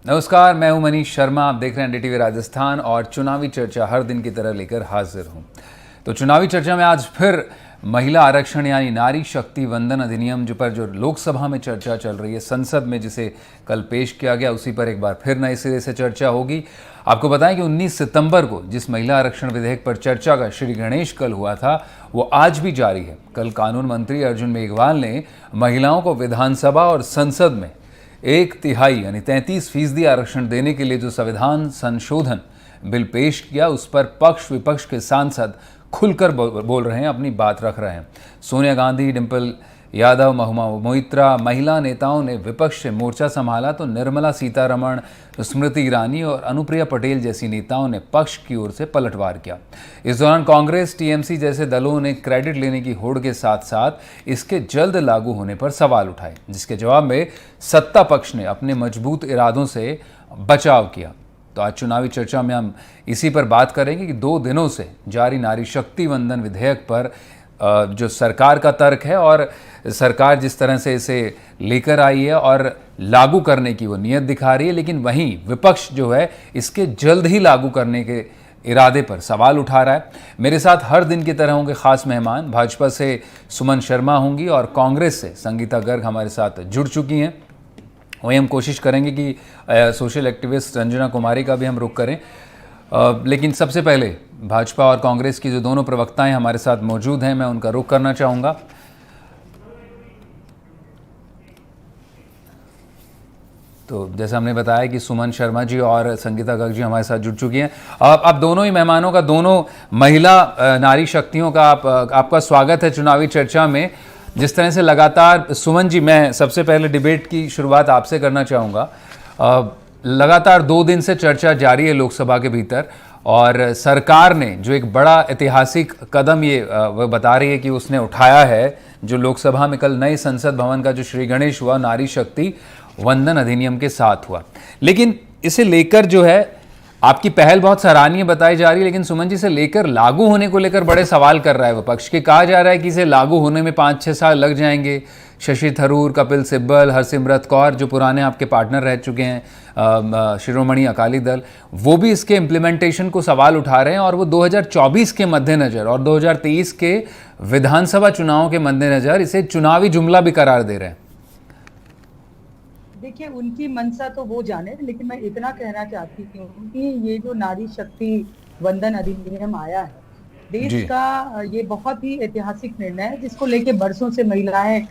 नमस्कार, मैं हूं मनीष शर्मा। आप देख रहे हैं एनडीटीवी राजस्थान और चुनावी चर्चा हर दिन की तरह लेकर हाजिर हूं। तो चुनावी चर्चा में आज फिर महिला आरक्षण यानी नारी शक्ति वंदन अधिनियम जो लोकसभा में चर्चा चल रही है, संसद में जिसे कल पेश किया गया, उसी पर एक बार फिर नए सिरे से चर्चा होगी। आपको बताएं कि 19 सितंबर को जिस महिला आरक्षण विधेयक पर चर्चा का श्री गणेश कल हुआ था, वो आज भी जारी है। कल कानून मंत्री अर्जुन मेघवाल ने महिलाओं को विधानसभा और संसद में 1/3 यानी 33% आरक्षण देने के लिए जो संविधान संशोधन बिल पेश किया, उस पर पक्ष विपक्ष के सांसद खुलकर बोल रहे हैं, अपनी बात रख रहे हैं। सोनिया गांधी, डिंपल यादव, महुआ मोइत्रा महिला नेताओं ने विपक्ष से मोर्चा संभाला, तो निर्मला सीतारमण, स्मृति ईरानी और अनुप्रिया पटेल जैसी नेताओं ने पक्ष की ओर से पलटवार किया। इस दौरान कांग्रेस, टीएमसी जैसे दलों ने क्रेडिट लेने की होड़ के साथ साथ इसके जल्द लागू होने पर सवाल उठाए, जिसके जवाब में सत्ता पक्ष ने अपने मजबूत इरादों से बचाव किया। तो आज चुनावी चर्चा में हम इसी पर बात करेंगे कि 2 दिनों से जारी नारी शक्ति वंदन विधेयक पर जो सरकार का तर्क है और सरकार जिस तरह से इसे लेकर आई है और लागू करने की वो नीयत दिखा रही है, लेकिन वहीं विपक्ष जो है इसके जल्द ही लागू करने के इरादे पर सवाल उठा रहा है। मेरे साथ हर दिन की तरह होंगे खास मेहमान। भाजपा से सुमन शर्मा होंगी और कांग्रेस से संगीता गर्ग हमारे साथ जुड़ चुकी हैं। वहीं हम कोशिश करेंगे कि सोशल एक्टिविस्ट रंजना कुमारी का भी हम रुख करें, लेकिन सबसे पहले भाजपा और कांग्रेस की जो दोनों प्रवक्ताएं हमारे साथ मौजूद हैं, मैं उनका रुख करना चाहूँगा। तो जैसा हमने बताया कि सुमन शर्मा जी और संगीता गर्ग जी हमारे साथ जुड़ चुकी हैं। अब दोनों ही मेहमानों का, दोनों महिला नारी शक्तियों का आपका स्वागत है चुनावी चर्चा में। जिस तरह से लगातार, सुमन जी, मैं सबसे पहले डिबेट की शुरुआत आपसे करना चाहूँगा। लगातार 2 दिन से चर्चा जारी है लोकसभा के भीतर और सरकार ने जो एक बड़ा ऐतिहासिक कदम ये वो बता रही है कि उसने उठाया है, जो लोकसभा में कल नए संसद भवन का जो श्री गणेश हुआ, नारी शक्ति वंदन अधिनियम के साथ हुआ। लेकिन इसे लेकर जो है आपकी पहल बहुत सराहनीय बताई जा रही है, लेकिन सुमन जी, से लेकर लागू होने को लेकर बड़े सवाल कर रहा है विपक्ष के। कहा जा रहा है कि इसे लागू होने में 5-6 साल लग जाएंगे। शशि थरूर, कपिल सिब्बल, हरसिमरत कौर जो पुराने आपके पार्टनर रह चुके हैं शिरोमणि अकाली दल, वो भी इसके इम्प्लीमेंटेशन को सवाल उठा रहे हैं और वो 2024 के मद्देनज़र और 2023 के विधानसभा चुनावों के मद्देनज़र इसे चुनावी जुमला भी करार दे रहे हैं। देखिए, उनकी मंशा तो वो जाने, लेकिन मैं इतना कहना चाहती हूँ कि ये जो नारी शक्ति वंदन अधिनियम आया है देश का, ये बहुत ही ऐतिहासिक निर्णय है, जिसको लेके बरसों से महिलाएं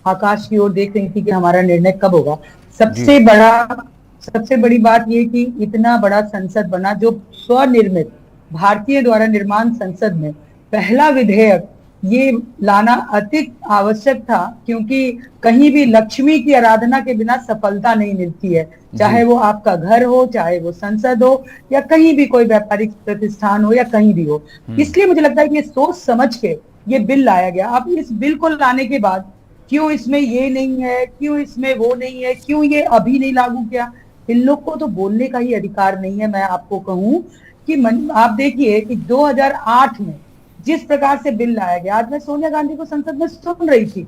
आकाश की ओर देख रही थी कि हमारा निर्णय कब होगा। सबसे बड़ी बात ये कि इतना बड़ा संसद बना, जो स्वनिर्मित भारतीय द्वारा निर्माण संसद में पहला विधेयक ये लाना अति आवश्यक था, क्योंकि कहीं भी लक्ष्मी की आराधना के बिना सफलता नहीं मिलती है, चाहे वो आपका घर हो, चाहे वो संसद हो, या कहीं भी कोई व्यापारिक प्रतिष्ठान हो, या कहीं भी हो। इसलिए मुझे लगता है कि ये सोच समझ के ये बिल लाया गया। अब इस बिल को लाने के बाद क्यों इसमें ये नहीं है, क्यों इसमें वो नहीं है, क्यों ये अभी नहीं लागू किया, इन लोग को तो बोलने का ही अधिकार नहीं है। मैं आपको कहूं कि आप देखिए कि 2008 में जिस प्रकार से बिल लाया गया, आज मैं सोनिया गांधी को संसद में सुन रही थी,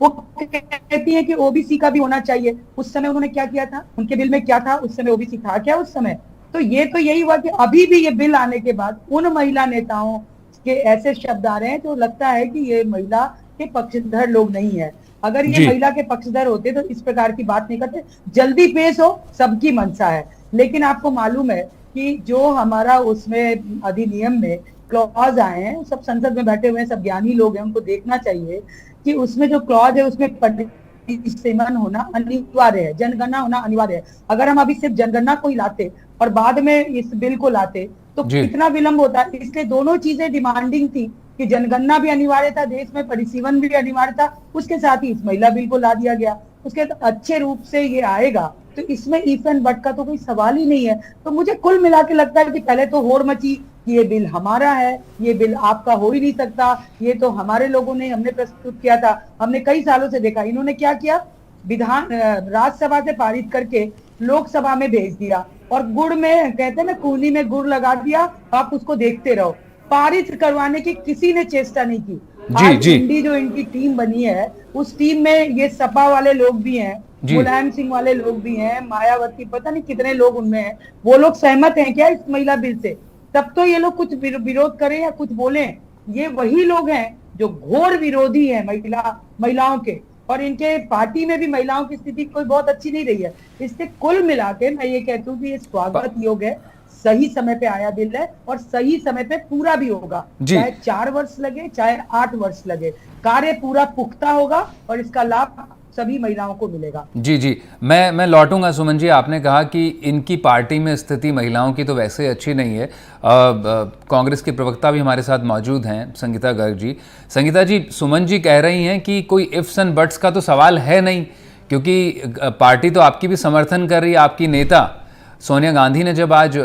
वो कहती है कि ओबीसी का भी होना चाहिए। उस समय उन्होंने क्या किया था, उनके बिल में क्या था, उस समय ओबीसी था क्या उस समय? तो यही हुआ कि अभी भी ये बिल आने के बाद उन महिला नेताओं के ऐसे शब्द आ रहे हैं जो लगता है कि ये महिला के पक्षधर लोग नहीं है। अगर ये महिला के पक्षधर होते तो इस प्रकार की बात नहीं करते। जल्दी पेश हो, सबकी मंशा है, लेकिन आपको मालूम है कि जो हमारा उसमें अधिनियम में क्लॉज आए हैं, सब संसद में बैठे हुए हैं, सब ज्ञानी लोग हैं, उनको देखना चाहिए कि उसमें जो क्लॉज है उसमें परिसीमन होना अनिवार्य है, जनगणना होना अनिवार्य है। अगर हम अभी सिर्फ जनगणना को ही लाते और बाद में इस बिल को लाते तो कितना विलंब होता है। इसलिए दोनों चीजें डिमांडिंग थी कि जनगणना भी अनिवार्य था देश में, परिसीमन भी अनिवार्य था, उसके साथ ही इस महिला बिल को ला दिया गया। उसके अच्छे रूप से ये आएगा तो इसमें इफ एंड बट का तो कोई सवाल ही नहीं है। तो मुझे कुल मिला के लगता है कि पहले तो होड़ मची कि ये बिल हमारा है, ये बिल आपका हो ही नहीं सकता, ये तो हमारे लोगों ने, हमने प्रस्तुत किया था, हमने कई सालों से देखा। इन्होंने क्या किया, राज्यसभा से पारित करके लोकसभा में भेज दिया और गुड़ में, कहते हैं ना, कूनी में गुड़ लगा दिया, आप उसको देखते रहो। पारित करवाने की किसी ने चेष्टा नहीं की। जी आज जी इंडी जो इनकी टीम बनी है, उस टीम में ये सपा वाले लोग भी हैं, जी। मुलायम सिंह वाले लोग भी हैं, मायावती, पता नहीं कितने लोग उनमें हैं। वो लोग सहमत हैं क्या इस महिला बिल से? तब तो ये लोग कुछ विरोध करें या कुछ बोले। ये वही लोग हैं जो घोर विरोधी हैं महिलाओं के, और इनके पार्टी में भी महिलाओं की स्थिति कोई बहुत अच्छी नहीं रही है। इससे कुल मिला के मैं ये कहती हूँ कि ये स्वागत योग्य है, सही समय पे आया बिल है, और सही समय पे पूरा भी होगा। जी। चाहे 4 वर्ष लगे, चाहे 8 वर्ष लगे, कार्य पूरा पुख्ता होगा और इसका लाभ सभी महिलाओं को मिलेगा। जी जी, मैं लौटूंगा। सुमन जी, आपने कहा कि इनकी पार्टी में स्थिति महिलाओं की तो वैसे अच्छी नहीं है। कांग्रेस के प्रवक्ता भी हमारे साथ मौजूद हैं, संगीता गर्ग जी। संगीता जी, सुमन जी कह रही हैं कि कोई इफ्स एंड बट्स का तो सवाल है नहीं, क्योंकि पार्टी तो आपकी भी समर्थन कर रही है। आपकी नेता सोनिया गांधी ने जब आज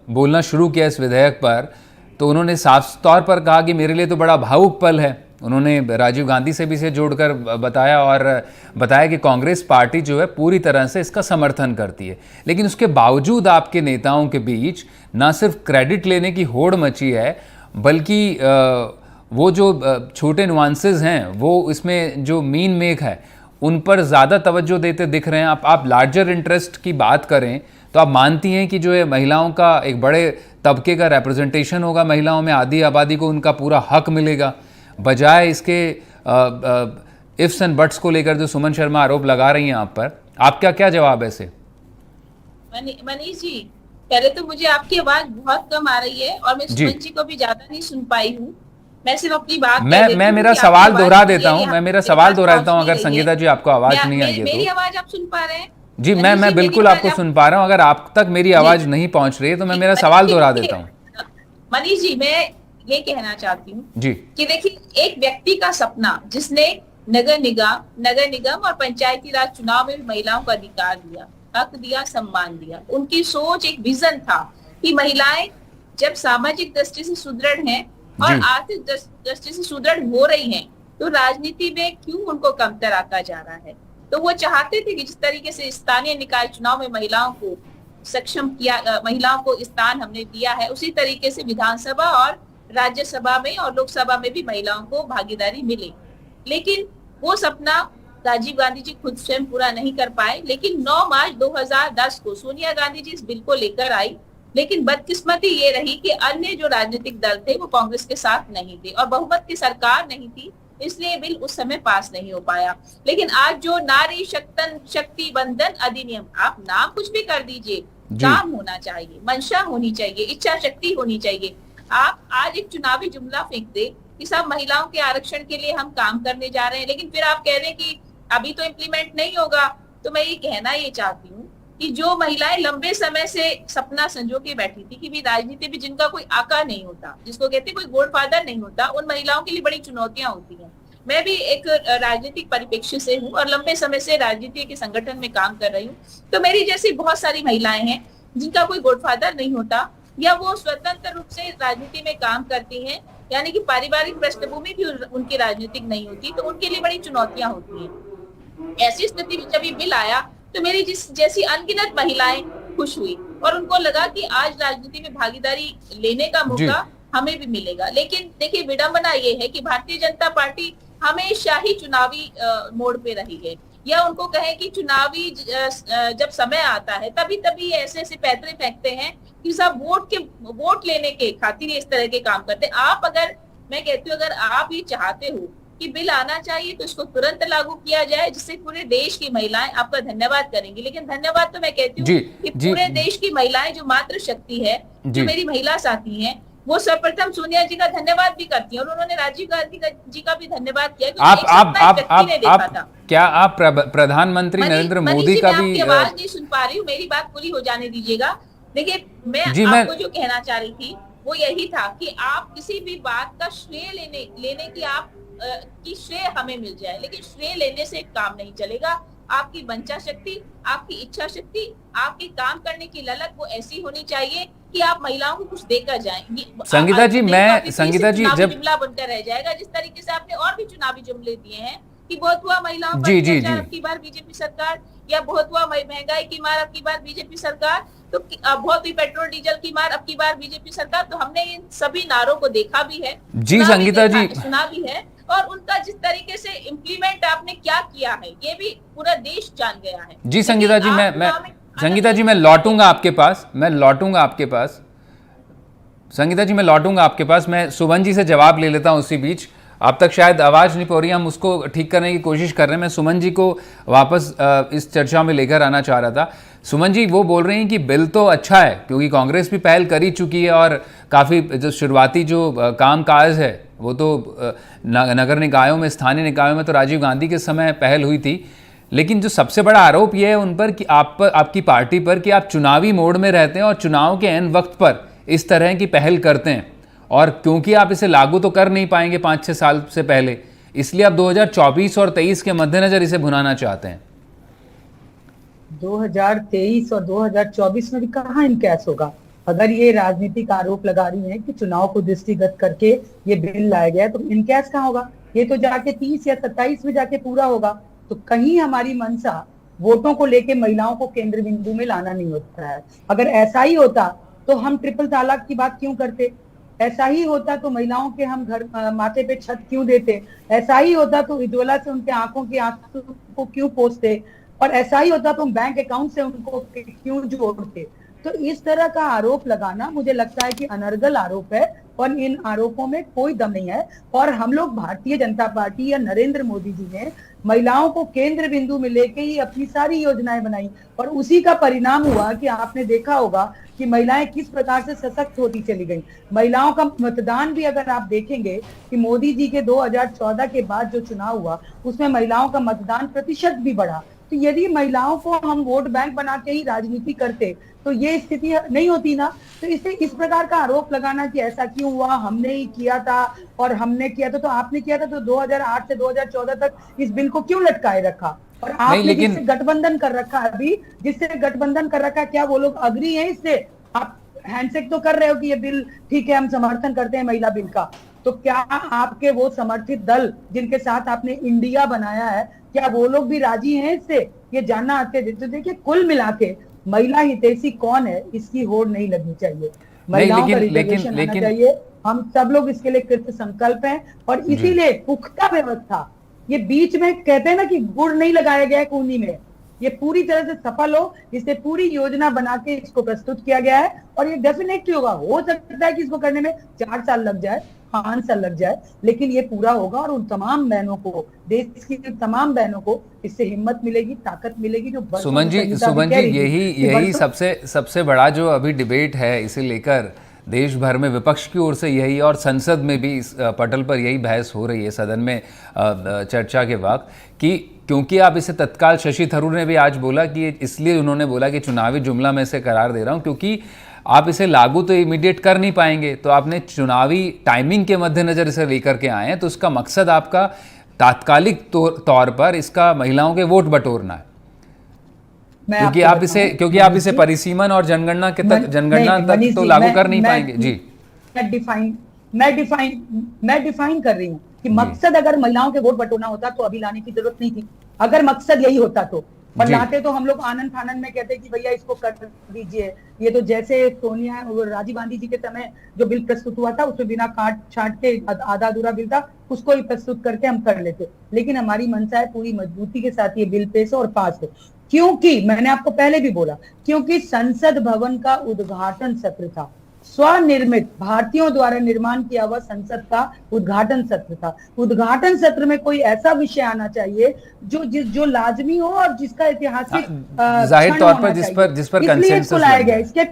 बोलना शुरू किया इस विधेयक पर, तो उन्होंने साफ तौर पर कहा कि मेरे लिए तो बड़ा भावुक पल है। उन्होंने राजीव गांधी से भी इसे जोड़कर बताया और बताया कि कांग्रेस पार्टी जो है पूरी तरह से इसका समर्थन करती है। लेकिन उसके बावजूद आपके नेताओं के बीच ना सिर्फ क्रेडिट लेने की होड़ मची है, बल्कि वो जो छोटे नुआंसेस हैं, वो इसमें जो मीन मेक है, उन पर ज़्यादा तवज्जो देते दिख रहे हैं। आप लार्जर इंटरेस्ट की बात करें तो आप मानती हैं कि जो है महिलाओं का एक बड़े तबके का रिप्रेजेंटेशन होगा, महिलाओं में आधी आबादी को उनका पूरा हक मिलेगा, बजाय इसके इफ्स एंड बट्स को लेकर जो सुमन शर्मा आरोप लगा रही हैं आप पर। आपका क्या जवाब है इसे? मनीष जी, पहले तो मुझे आपकी आवाज बहुत कम आ रही है और मैं सुमन जी को भी ज्यादा नहीं सुन पाई हूँ। मैं सिर्फ अपनी बात मैं मेरा सवाल दोहरा देता हूँ। मैं मेरा सवाल दोहराता हूँ। अगर संगीता जी आपको आवाज नहीं आई है तो मेरी आवाज आप सुन पा रहे हैं? जी, मैं बिल्कुल आपको सुन पा रहा हूँ। अगर आप तक मेरी आवाज नहीं पहुंच रही है तो मैं मेरा सवाल दोहरा देता हूँ। मनीष जी, मैं ये कहना चाहती हूँ जी कि देखिए, एक व्यक्ति का सपना जिसने नगर निगम और पंचायती राज चुनाव में भी महिलाओं को अधिकार दिया, हक दिया, सम्मान दिया। उनकी सोच, एक विजन था कि महिलाएं जब सामाजिक दृष्टि से सुदृढ़ हैं और आर्थिक दृष्टि से सुदृढ़ हो रही हैं, तो राजनीति में क्यों उनको कमतर आता जा रहा है। तो वो चाहते थे कि जिस तरीके से स्थानीय निकाय चुनाव में महिलाओं को सक्षम किया, महिलाओं को स्थान हमने दिया है, उसी तरीके से विधानसभा और राज्यसभा में और लोकसभा में भी महिलाओं को भागीदारी मिले। लेकिन वो सपना राजीव गांधी जी खुद स्वयं पूरा नहीं कर पाए। लेकिन 9 मार्च 2010 को सोनिया गांधी जी इस बिल को लेकर आई, लेकिन बदकिस्मती ये रही कि अन्य जो राजनीतिक दल थे वो कांग्रेस के साथ नहीं थे और बहुमत की सरकार नहीं थी, इसलिए बिल उस समय पास नहीं हो पाया। लेकिन आज जो नारी शक्ति वंदन अधिनियम, आप नाम कुछ भी कर दीजिए, काम होना चाहिए, मंशा होनी चाहिए, इच्छा शक्ति होनी चाहिए। आप आज एक चुनावी जुमला फेंक दे कि सब महिलाओं के आरक्षण के लिए हम काम करने जा रहे हैं, लेकिन फिर आप कह रहे हैं कि अभी तो इम्प्लीमेंट नहीं होगा। तो मैं ये कहना ये चाहती हूँ कि जो महिलाएं लंबे समय से सपना संजो के बैठी थी कि भी राजनीति में जिनका कोई आका नहीं होता, जिसको कहते कोई गॉडफादर नहीं होता, उन महिलाओं के लिए बड़ी चुनौतियां होती हैं। मैं भी एक राजनीतिक परिप्रेक्ष्य से हूँ और लंबे समय से राजनीति के संगठन में काम कर रही हूँ। तो मेरी जैसी बहुत सारी महिलाएं हैं जिनका कोई गॉडफादर नहीं होता, या वो स्वतंत्र रूप से राजनीति में काम करती हैं, यानी कि पारिवारिक पृष्ठभूमि भी उनकी राजनीतिक नहीं होती, तो उनके लिए बड़ी चुनौतियां होती हैं। ऐसी स्थिति में जब ये बिल आया तो मेरी जैसी अनगिनत महिलाएं खुश हुई और उनको लगा कि आज राजनीति में भागीदारी लेने का मौका हमें भी मिलेगा। लेकिन देखिए, विडंबना ये है कि भारतीय जनता पार्टी हमेशा ही चुनावी मोड़ पे रही है, या उनको कहे कि चुनावी जब समय आता है तभी ऐसे पैतरे फेंकते हैं कि सब वोट लेने के खातिर इस तरह के काम करते हैं। आप अगर, मैं कहती हूँ, अगर आप ये चाहते हो कि बिल आना चाहिए तो इसको तुरंत लागू किया जाए, जिससे पूरे देश की महिलाएं आपका धन्यवाद करेंगी। लेकिन धन्यवाद तो मैं कहती हूँ कि पूरे देश की महिलाएं जो मातृ शक्ति है, जो मेरी महिला साथी हैं, वो सर्वप्रथम सोनिया जी का धन्यवाद भी करती हैं और उन्होंने राजीव गांधी जी का भी धन्यवाद किया। क्या आप प्रधानमंत्री नरेंद्र मोदी का भी आवाज नहीं सुन पा रही हूँ? मेरी बात पूरी हो जाने दीजिएगा। देखिए, मैं आपको जो कहना चाह रही थी वो यही था कि आप किसी भी बात का श्रेय लेने की श्रेय हमें मिल जाए, लेकिन श्रेय लेने से काम नहीं चलेगा। आपकी मंशा शक्ति, आपकी इच्छा शक्ति, आपकी काम करने की ललक वो ऐसी होनी चाहिए कि आप महिलाओं को कुछ देकर जाएं। संगीता जी जब जुमला बनकर रह जाएगा, जिस तरीके से आपने और भी चुनावी जुमले दिए हैं कि बहुत हुआ महिलाओं पर अत्याचार अब की बार बीजेपी सरकार, या बहुत हुआ महंगाई की मार अब की बार बीजेपी सरकार, तो बहुत हुई पेट्रोल डीजल की मार अब की बार बीजेपी सरकार। तो हमने इन सभी नारों को देखा भी है, जी संगीता जी, सुना भी है, और उनका जिस तरीके से इम्प्लीमेंट आपने क्या किया है ये भी पूरा देश जान गया है। जी संगीता जी, मैं लौटूंगा आपके पास, संगीता जी मैं लौटूंगा आपके पास। मैं सुमन जी से जवाब ले लेता हूं उसी बीच। अब तक शायद आवाज़ नहीं पो रही, हम उसको ठीक करने की कोशिश कर रहे हैं। मैं सुमन जी को वापस इस चर्चा में लेकर आना चाह रहा था। सुमन जी वो बोल रही हैं कि बिल तो अच्छा है क्योंकि कांग्रेस भी पहल कर ही चुकी है और काफ़ी जो शुरुआती जो काम काज है वो तो नगर निकायों में, स्थानीय निकायों में तो राजीव गांधी के समय पहल हुई थी। लेकिन जो सबसे बड़ा आरोप ये है उन पर कि आप पर, आपकी पार्टी पर, कि आप चुनावी मोड में रहते हैं और चुनाव के ऐन वक्त पर इस तरह की पहल करते हैं, और क्योंकि आप इसे लागू तो कर नहीं पाएंगे 5-6 साल से पहले, इसलिए आप 2024 और 23 के मद्देनजर इसे भुनाना चाहते हैं। 2023 और 2024 में भी कहाँ इनकैश होगा? अगर ये राजनीतिक आरोप लगा रही है कि चुनाव को दृष्टिगत करके ये बिल लाया गया तो इनकैश कहाँ होगा? ये तो जाके 30 या 27 में जाके पूरा होगा। तो कहीं हमारी मंशा वोटों को लेके महिलाओं को केंद्र बिंदु में लाना नहीं होता है। अगर ऐसा ही होता तो हम ट्रिपल तलाक की बात क्यों करते? ऐसा ही होता तो महिलाओं के हम घर माथे पे छत क्यों देते? ऐसा ही होता तो उज्ज्वला से उनके आंखों के आंसू को क्यों पोंछते? और ऐसा ही होता तो हम बैंक अकाउंट से उनको क्यों जोड़ते? तो इस तरह का आरोप लगाना मुझे लगता है कि अनर्गल आरोप है और इन आरोपों में कोई दम नहीं है। और हम लोग भारतीय जनता पार्टी या नरेंद्र मोदी जी ने महिलाओं को केंद्र बिंदु में लेके ही अपनी सारी योजनाएं बनाई और उसी का परिणाम हुआ कि आपने देखा होगा कि महिलाएं किस प्रकार से सशक्त होती चली गई। महिलाओं का मतदान भी अगर आप देखेंगे कि मोदी जी के 2014 के बाद जो चुनाव हुआ उसमें महिलाओं का मतदान प्रतिशत भी बढ़ा। तो यदि महिलाओं को हम वोट बैंक बना के ही राजनीति करते तो ये स्थिति नहीं होती ना। तो इसे इस प्रकार का आरोप लगाना कि ऐसा क्यों हुआ, हमने ही किया था और हमने किया था, तो आपने किया था तो 2008 से 2014 तक इस बिल को क्यों लटकाए रखा? और आपने जिससे गठबंधन कर रखा है, अभी जिससे गठबंधन कर रखा है, क्या वो लोग अग्री है इससे? आप हैंडशेक तो कर रहे हो कि ये बिल ठीक है, हम समर्थन करते हैं महिला बिल का। तो क्या आपके वो समर्थित दल जिनके साथ आपने इंडिया बनाया है, क्या वो लोग भी राजी हैं इससे? ये जानना आते थे। तो देखिए कुल मिला के महिला हितैषी कौन है इसकी होड़ नहीं लगनी चाहिए। महिलाओं का रिजर्वेशन आना चाहिए। हम सब लोग इसके लिए कृत संकल्प हैं और इसीलिए पुख्ता व्यवस्था, ये बीच में कहते हैं ना कि गुड़ नहीं लगाया गया है कूनी में, ये पूरी तरह से सफल हो, इसे पूरी योजना बना के इसको प्रस्तुत किया गया है और ये डेफिनेटली होगा। हो सकता है कि इसको करने में 4 साल लग जाए, 5 साल लग जाए, लेकिन ये पूरा होगा और उन तमाम बहनों को, देश की तमाम बहनों को इससे हिम्मत मिलेगी, ताकत मिलेगी। जो सुमन जी यही सबसे बड़ा जो अभी डिबेट है इसे लेकर देश भर में विपक्ष की ओर से यही, और संसद में भी इस पटल पर यही बहस हो रही है सदन में चर्चा के वक्त, कि क्योंकि आप इसे तत्काल, शशि थरूर ने भी आज बोला कि इसलिए उन्होंने बोला कि चुनावी जुमला में इसे करार दे रहा हूं क्योंकि आप इसे लागू तो इमीडिएट कर नहीं पाएंगे, तो आपने चुनावी टाइमिंग के मद्देनजर इसे लेकर के आए हैं, तो उसका मकसद आपका तात्कालिक तौर पर इसका महिलाओं के वोट बटोरना है। क्योंकि आप इसे परिसीमन और जनगणना तक तो लागू कर नहीं पाएंगे। जी मैं डिफाइन कर रही हूँ कि मकसद अगर महिलाओं के वोट बटोरना होता तो अभी लाने की जरूरत नहीं थी। अगर मकसद यही होता तो, पर लाते तो हम लोग आनंद फानंद में कहते कि भैया इसको कर दीजिए। ये तो जैसे सोनिया और राजीव गांधी जी के समय जो बिल प्रस्तुत हुआ था उसमें बिना काट छाट के आधा अधूरा बिल था, उसको ही प्रस्तुत करके हम कर लेते। लेकिन हमारी मंशा है पूरी मजबूती के साथ ये बिल पेश हो और पास हो, क्योंकि मैंने आपको पहले भी बोला, क्योंकि संसद भवन का उद्घाटन सत्र था, स्वनिर्मित भारतीयों द्वारा निर्माण किया हुआ संसद का उद्घाटन सत्र था। उद्घाटन सत्र में कोई ऐसा विषय आना चाहिए जो लाजमी हो और जिसका ऐतिहासिक जाहिर तौर पर जिस पर कंसेंसस लाया गया। इसके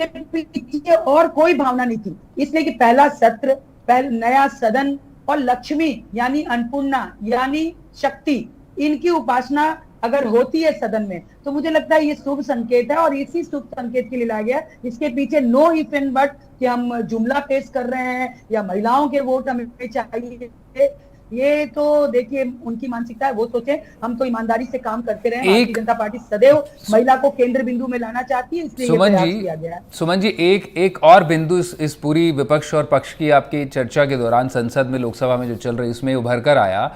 पीछे और कोई भावना नहीं थी, इसलिए कि पहला सत्र, नया सदन और लक्ष्मी यानी अन्नपूर्णा यानी शक्ति, इनकी उपासना अगर होती है सदन में तो मुझे लगता है ये शुभ संकेत है और इसी शुभ संकेत के लिए लाया गया। इसके पीछे नो इफ एंड बट कि हम जुमला पेश कर रहे हैं या महिलाओं के वोट हमें चाहिए, ये तो देखिए उनकी मानसिकता है, वो सोचे। हम तो ईमानदारी से काम करते रहे। भारतीय जनता पार्टी सदैव महिला को केंद्र बिंदु में लाना चाहती है, इसलिए किया गया है। सुमन जी एक और बिंदु इस पूरी विपक्ष और पक्ष की आपकी चर्चा के दौरान संसद में, लोकसभा में जो चल रही, इसमें उभर कर आया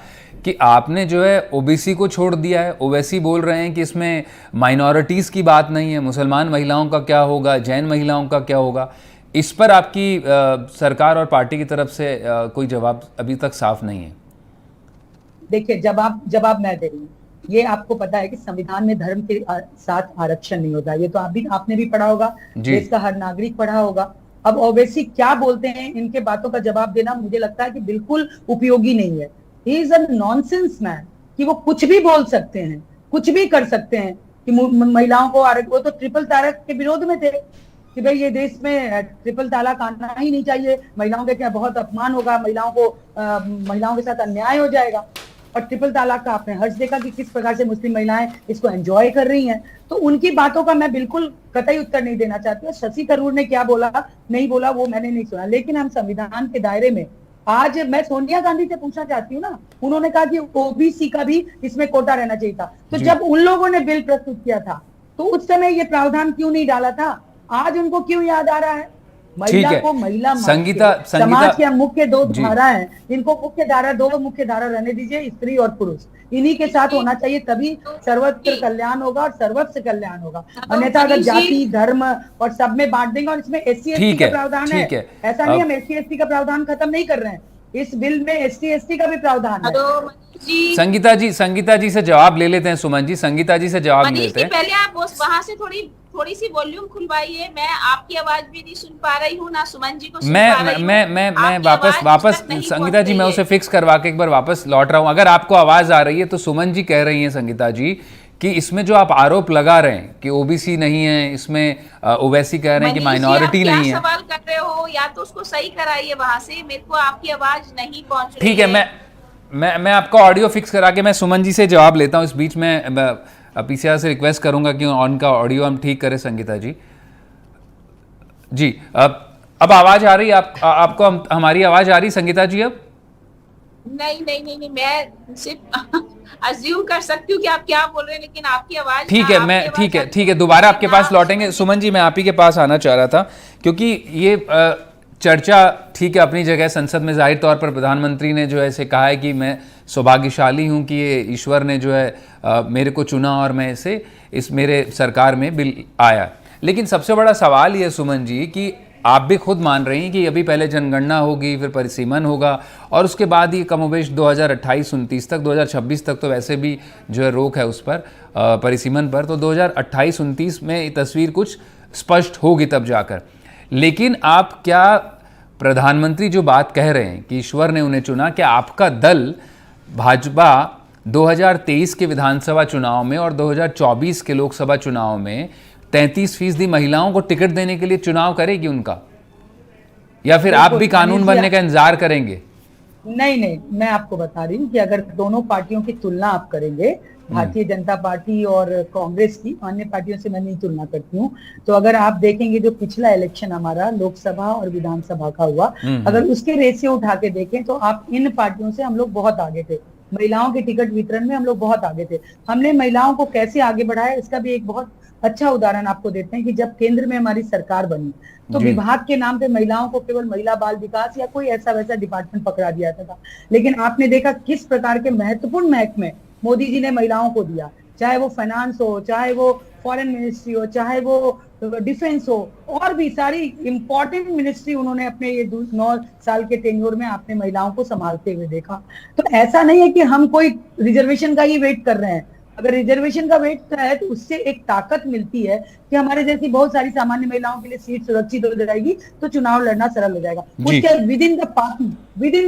कि आपने जो है ओबीसी को छोड़ दिया है। ओवैसी बोल रहे हैं कि इसमें माइनॉरिटीज़ की बात नहीं है, मुसलमान महिलाओं का क्या होगा, जैन महिलाओं का क्या होगा। इस पर आपकी सरकार और पार्टी की तरफ से कोई जवाब अभी तक साफ नहीं है। देखिए, जवाब मैं दे रही हूँ। ये आपको पता है कि संविधान में धर्म के साथ आरक्षण नहीं होता। ये तो आपने भी पढ़ा होगा, देश का हर नागरिक पढ़ा होगा। अब ओवैसी क्या बोलते हैं, इनके बातों का जवाब देना मुझे लगता है कि बिल्कुल उपयोगी नहीं है। He is a nonsense man, कि वो कुछ भी बोल सकते हैं, कुछ भी कर सकते हैं कि महिलाओं को वो तो ट्रिपल तलाक के विरोध में थे कि भाई ये देश में ट्रिपल तलाक आना ही नहीं चाहिए, महिलाओं के क्या बहुत अपमान होगा, महिलाओं के साथ अन्याय हो जाएगा। और ट्रिपल तलाक का आपने हर्ष देखा कि किस प्रकार से मुस्लिम महिलाएं इसको एंजॉय कर रही हैं। तो उनकी बातों का मैं बिल्कुल कतई उत्तर नहीं देना चाहती हूँ। शशि थरूर ने क्या बोला नहीं बोला वो मैंने नहीं सुना, लेकिन हम संविधान के दायरे में, आज मैं सोनिया गांधी से पूछना चाहती हूँ ना, उन्होंने कहा कि ओबीसी का भी इसमें कोटा रहना चाहिए था। तो जब उन लोगों ने बिल प्रस्तुत किया था तो उस समय ये प्रावधान क्यों नहीं डाला था? आज उनको क्यों याद आ रहा है? महिला को महिला समाज के मुख्य दो धारा है, इनको दो मुख्य धारा रहने दीजिए, स्त्री और पुरुष, इन्हीं के साथ होना चाहिए, तभी सर्वत्र कल्याण होगा और सर्वस्व कल्याण होगा। अन्यथा अगर जाति धर्म और सब में बांट देंगे, और इसमें SC/ST का प्रावधान है, ऐसा नहीं हम SC/ST का प्रावधान खत्म नहीं कर रहे हैं, इस बिल में SC/ST का भी प्रावधान है। संगीता जी से जवाब ले लेते हैं। सुमन जी, संगीता जी से जवाब ले लेते हैं। पहले आप वहां से थोड़ी सी वॉल्यूम खुलवाइए। मैं आपकी आवाज भी नहीं सुन पा रही हूँ, ना सुमन जी को सुन पा रही हूँ। मैं वापस संगीता जी, मैं उसे फिक्स करवा के एक बार वापस लौट रहा हूँ। अगर आपको आवाज आ रही है तो सुमन जी कह रही हैं, संगीता जी, कि इसमें जो आप आरोप लगा रहे हैं कि ओबीसी नहीं है, इसमें ओवैसी कह रहे हैं कि माइनॉरिटी नहीं है। सवाल कर रहे हो या तो उसको सही कराइए वहां से, मेरे को आपकी आवाज नहीं पहुंच रही है। ठीक है, मैं आपका ऑडियो फिक्स करा के मैं सुमन जी से जवाब लेता हूँ। इस बीच में पीसीआर से रिक्वेस्ट करूंगा कि ऑन का ऑडियो हम ठीक करें। संगीता जी जी, अब आवाज आ रही है आपको? हमारी आवाज आ रही संगीता जी? अब नहीं, मैं सिर्फ अज्यूम कर सकती हूँ कि आप क्या बोल रहे हैं, लेकिन आपकी आवाज ठीक है, दोबारा आपके पास लौटेंगे। सुमन जी, मैं आप ही के पास आना चाह रहा था, क्योंकि ये चर्चा ठीक है अपनी जगह संसद में, जाहिर तौर पर प्रधानमंत्री ने जो है ऐसे कहा है कि मैं सौभाग्यशाली हूं कि ये ईश्वर ने जो है मेरे को चुना और मैं इस मेरे सरकार में बिल आया। लेकिन सबसे बड़ा सवाल ये सुमन जी कि आप भी खुद मान रही हैं कि अभी पहले जनगणना होगी, फिर परिसीमन होगा, और उसके बाद ये कमोबेश 2028-29 तक, 2026 तक तो वैसे भी जो है रोक है उस पर, परिसीमन पर, तो 2028-29 में ये तस्वीर कुछ स्पष्ट होगी तब जाकर। लेकिन आप क्या, प्रधानमंत्री जो बात कह रहे हैं कि ईश्वर ने उन्हें चुना, क्या आपका दल भाजपा 2023 के विधानसभा चुनाव में और 2024 के लोकसभा चुनाव में 33% महिलाओं को टिकट देने के लिए चुनाव करेगी उनका, या फिर आप भी कानून बनने का इंतजार करेंगे? नहीं, मैं आपको बता रही हूँ कि अगर दोनों पार्टियों की तुलना आप करेंगे, भारतीय जनता पार्टी और कांग्रेस की, अन्य पार्टियों से मैं नहीं तुलना करती हूँ, तो अगर आप देखेंगे जो पिछला इलेक्शन हमारा लोकसभा और विधानसभा का हुआ, अगर उसके रेशियो उठा के देखें तो आप इन पार्टियों से हम लोग बहुत आगे थे। महिलाओं के टिकट वितरण में हम लोग बहुत आगे थे। हमने महिलाओं को कैसे आगे बढ़ाया, इसका भी एक बहुत अच्छा उदाहरण आपको देते हैं कि जब केंद्र में हमारी सरकार बनी तो विभाग के नाम पे महिलाओं को केवल महिला बाल विकास या कोई ऐसा वैसा डिपार्टमेंट पकड़ा दिया था, लेकिन आपने देखा किस प्रकार के महत्वपूर्ण महकमे मोदी जी ने महिलाओं को दिया, चाहे वो फाइनेंस हो, चाहे वो फॉरेन मिनिस्ट्री हो, चाहे वो डिफेंस हो, और भी सारी इंपॉर्टेंट मिनिस्ट्री उन्होंने अपने ये 9 साल के टेन्योर में आपने महिलाओं को संभालते हुए देखा। तो ऐसा नहीं है कि हम कोई रिजर्वेशन का ही वेट कर रहे हैं। अगर रिजर्वेशन का वेट है तो उससे एक ताकत मिलती है कि हमारे जैसी बहुत सारी सामान्य महिलाओं के लिए सीट सुरक्षित हो जाएगी, तो चुनाव लड़ना सरल हो जाएगा। उसके विद इन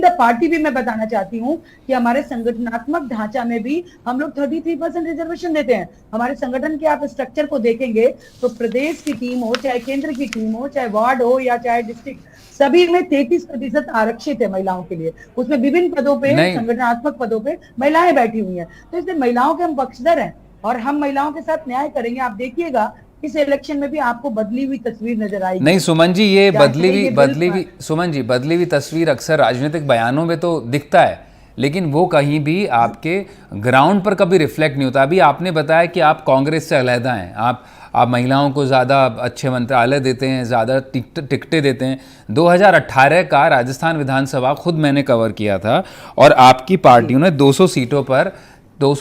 द पार्टी भी मैं बताना चाहती हूँ कि हमारे संगठनात्मक ढांचा में भी हम लोग 33% रिजर्वेशन देते हैं। हमारे संगठन के आप स्ट्रक्चर को देखेंगे तो प्रदेश की टीम हो, चाहे केंद्र की टीम हो, चाहे वार्ड हो या चाहे डिस्ट्रिक्ट, सभी में 33% आरक्षित है महिलाओं के लिए। उसमें विभिन्न पदों पे, संगठनात्मक पदों पे महिलाएं बैठी हुई हैं। तो इसलिए महिलाओं के हम पक्षधर हैं और हम महिलाओं के साथ न्याय करेंगे। आप देखिएगा इस इलेक्शन में भी आपको बदली हुई तस्वीर नजर आएगी। नहीं सुमन जी, ये बदली हुई तस्वीर अक्सर राजनीतिक बयानों में तो दिखता है, लेकिन वो कहीं भी आपके ग्राउंड पर कभी रिफ्लेक्ट नहीं होता। अभी आपने बताया कि आप कांग्रेस से अलहदा हैं, आप महिलाओं को ज़्यादा अच्छे मंत्रालय देते हैं, ज़्यादा टिकटें देते हैं। 2018 का राजस्थान विधानसभा खुद मैंने कवर किया था और आपकी पार्टियों ने 200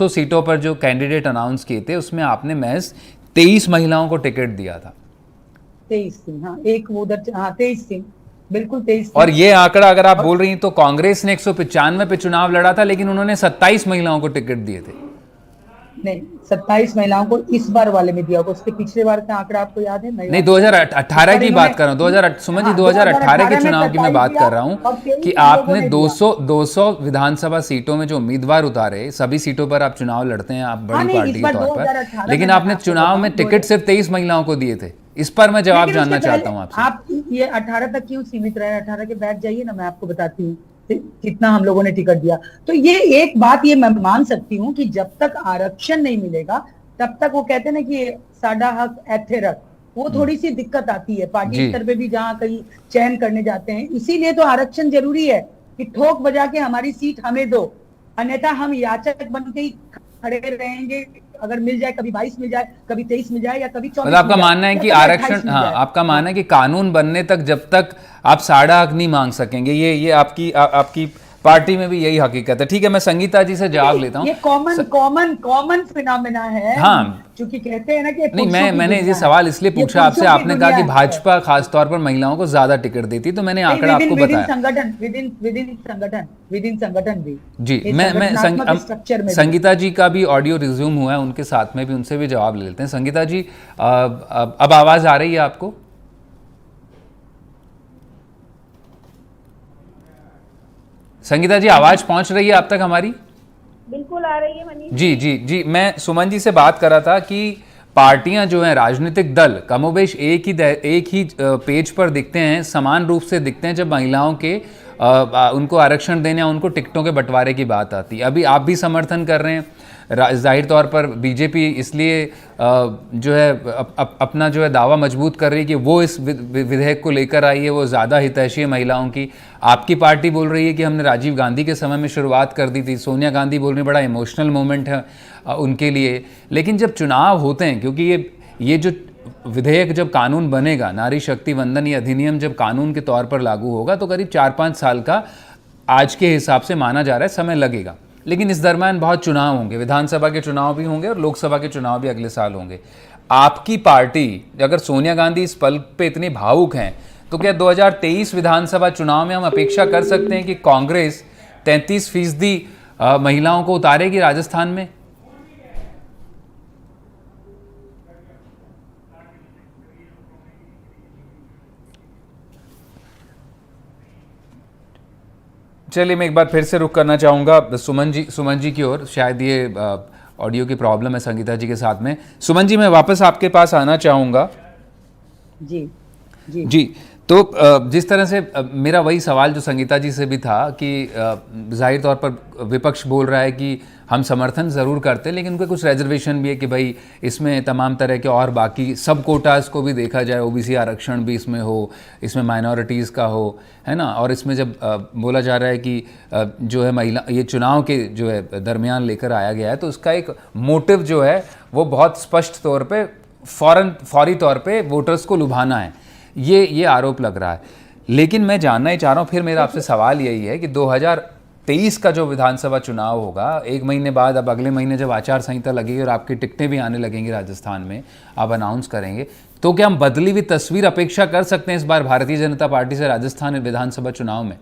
सीटों पर जो कैंडिडेट अनाउंस किए थे उसमें आपने महज 23 महिलाओं को टिकट दिया था। 23 थी, हाँ, एक वो उधर, हाँ 23 थी, बिल्कुल 23 थी। और ये आंकड़ा अगर आप बोल रही हैं तो कांग्रेस ने 195 पे चुनाव लड़ा था, लेकिन उन्होंने 27 महिलाओं को टिकट दिए थे। नहीं, 27 महिलाओं को इस बार वाले में दिया होगा, उसके पिछले बार का आंकड़ा आपको याद है? नहीं, 2018 की बात कर रहा हूँ, 2008 सुमन जी, 2018 के चुनाव की मैं बात कर रहा हूँ कि आपने 200 विधानसभा सीटों में जो उम्मीदवार उतारे, सभी सीटों पर आप चुनाव लड़ते हैं, आप बड़ी पार्टी के तौर पर, लेकिन आपने चुनाव में टिकट सिर्फ 23 महिलाओं को दिए थे। इस पर मैं जवाब जानना चाहता हूँ आपसे। आप ये 18 तक क्यों सीमित रहे? 18 के बैठ जाइए ना, मैं आपको बताती हूँ कितना हम लोगों ने टिकट दिया। तो ये एक बात ये मैं मान सकती हूँ कि जब तक आरक्षण नहीं मिलेगा तब तक वो कहते हैं ना कि साडा हक ऐथे रख, वो थोड़ी सी दिक्कत आती है पार्टी स्तर पे भी, जहाँ कहीं चयन करने जाते हैं। इसीलिए तो आरक्षण जरूरी है कि ठोक बजा के हमारी सीट हमें दो, अन्यथा हम याचक बन के ही खड़े रहेंगे। अगर मिल जाए, कभी 22 मिल जाए, कभी 23 मिल जाए, या कभी 24 मतलब आपका मानना है कि आरक्षण, हाँ, आपका मानना है कि कानून बनने तक जब तक आप साड़ा हक नहीं मांग सकेंगे, ये आपकी पार्टी में भी यही हकीकत है। ठीक है, मैं संगीता जी से जवाब लेता हूँ। ये कॉमन फिनोमेना है। हाँ, क्योंकि कहते हैं ना कि नहीं, मैंने ये सवाल इसलिए पूछा आपसे, आपने कहा कि भाजपा खासतौर पर महिलाओं को ज्यादा टिकट देती, तो मैंने आंकड़ा आपको बताया। विदिन संगठन भी जी, मैं संगीता जी का भी ऑडियो रिज्यूम हुआ है उनके साथ में भी, उनसे भी जवाब ले लेते हैं। संगीता जी, अब आवाज आ रही है आपको? संगीता जी, आवाज पहुंच रही है आप तक हमारी? बिल्कुल आ रही है मनीष जी, मैं सुमन जी से बात कर रहा था कि पार्टियां जो हैं, राजनीतिक दल कमोबेश एक ही पेज पर दिखते हैं, समान रूप से दिखते हैं जब महिलाओं के उनको आरक्षण देने या उनको टिकटों के बंटवारे की बात आती है। अभी आप भी समर्थन कर रहे हैं, जाहिर तौर पर बीजेपी इसलिए जो है अपना जो है दावा मजबूत कर रही है कि वो इस विधेयक को लेकर आई है, वो ज़्यादा हितैषी है महिलाओं की। आपकी पार्टी बोल रही है कि हमने राजीव गांधी के समय में शुरुआत कर दी थी, सोनिया गांधी बोल रही बड़ा इमोशनल मोमेंट है उनके लिए। लेकिन जब चुनाव होते हैं, क्योंकि ये जो विधेयक जब कानून बनेगा, नारी शक्ति वंदन ये अधिनियम जब कानून के तौर पर लागू होगा, तो करीब 4-5 साल का आज के हिसाब से माना जा रहा है समय लगेगा। लेकिन इस दरम्यान बहुत चुनाव होंगे, विधानसभा के चुनाव भी होंगे और लोकसभा के चुनाव भी अगले साल होंगे। आपकी पार्टी, अगर सोनिया गांधी इस पल पे इतनी भावुक हैं, तो क्या 2023 विधानसभा चुनाव में हम अपेक्षा कर सकते हैं कि कांग्रेस 33% महिलाओं को उतारेगी राजस्थान में? चलिए, मैं एक बार फिर से रुक करना चाहूँगा सुमन जी की ओर। शायद ये ऑडियो की प्रॉब्लम है संगीता जी के साथ में। सुमन जी, मैं वापस आपके पास आना चाहूँगा। जी, तो जिस तरह से मेरा वही सवाल जो संगीता जी से भी था कि जाहिर तौर पर विपक्ष बोल रहा है कि हम समर्थन ज़रूर करते हैं, लेकिन उनका कुछ रिजर्वेशन भी है कि भाई इसमें तमाम तरह के और बाकी सब कोटास को भी देखा जाए, ओबीसी आरक्षण भी इसमें हो, इसमें माइनॉरिटीज़ का हो, है ना। और इसमें जब बोला जा रहा है कि जो है महिला ये चुनाव के जो है दरमियान लेकर आया गया है, तो उसका एक मोटिव जो है वो बहुत स्पष्ट तौर पर फौरी तौर पर वोटर्स को लुभाना है, ये आरोप लग रहा है। लेकिन मैं जानना ही चाह रहा हूँ, फिर मेरा आपसे सवाल यही है कि 2023 का जो विधानसभा चुनाव होगा, 1 महीने बाद, अब अगले महीने जब आचार संहिता लगेगी और आपकी टिकटें भी आने लगेंगी राजस्थान में, आप अनाउंस करेंगे, तो क्या हम बदली हुई तस्वीर अपेक्षा कर सकते हैं इस बार भारतीय जनता पार्टी से राजस्थान विधानसभा चुनाव में,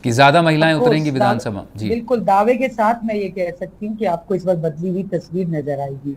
कि ज्यादा महिलाएं उतरेंगी विधानसभा? जी, बिल्कुल दावे के साथ मैं ये कह सकती हूँ कि आपको इस बार बदली हुई तस्वीर नजर आएगी,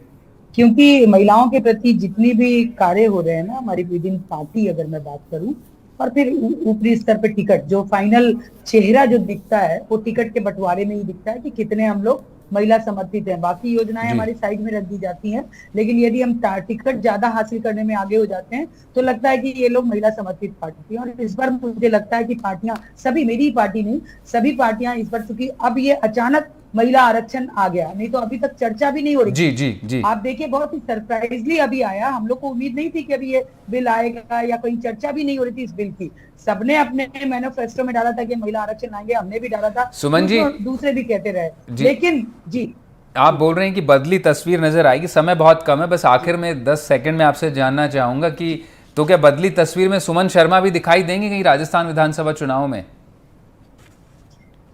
क्योंकि महिलाओं के प्रति जितनी भी कार्य हो रहे हैं ना हमारी विद इन पार्टी, अगर मैं बात करूं, और फिर ऊपरी स्तर पे टिकट, जो फाइनल चेहरा जो दिखता है वो टिकट के बंटवारे में ही दिखता है कि कितने हम लोग महिला समर्थित हैं। बाकी योजनाएं हमारी साइड में रख दी जाती हैं, लेकिन यदि हम टिकट ज्यादा हासिल करने में आगे हो जाते हैं तो लगता है कि ये लोग महिला समर्थित पार्टी है। और इस बार मुझे लगता है कि पार्टियां, सभी, मेरी पार्टी नहीं, सभी पार्टियां इस बार, चूंकि अब ये अचानक महिला आरक्षण आ गया, नहीं तो अभी तक चर्चा भी नहीं हो रही। जी। आप देखिए, बहुत ही सरप्राइजली अभी आया, हम लोग को उम्मीद नहीं थी कि अभी ये बिल आएगा, या कहीं चर्चा भी नहीं हो रही थी इस बिल की। सबने अपने मैनिफेस्टो में डाला था कि महिला आरक्षण आएंगे, हमने भी डाला था, सुमन जी, दूसरे भी कहते रहे, लेकिन जी आप बोल रहे हैं कि बदली तस्वीर नजर आएगी। समय बहुत कम है, बस आखिर में 10 सेकंड में आपसे जानना चाहूंगा कि तो क्या बदली तस्वीर में सुमन शर्मा भी दिखाई देंगे कहीं राजस्थान विधानसभा चुनाव में?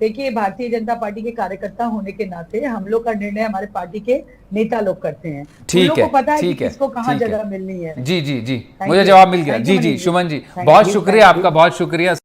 देखिए, भारतीय जनता पार्टी के कार्यकर्ता होने के नाते हम लोग का निर्णय हमारे पार्टी के नेता लोग करते हैं। उन ठीक लोग है, को पता है कि ठीक है, किसको कहाँ ठीक है। जगह मिलनी है। जी जी जी, Thank मुझे you. जवाब मिल गया। Thank ji you, ji Manish ji. Suman ji, Thank बहुत you, शुक्रिया thank you. आपका, बहुत शुक्रिया।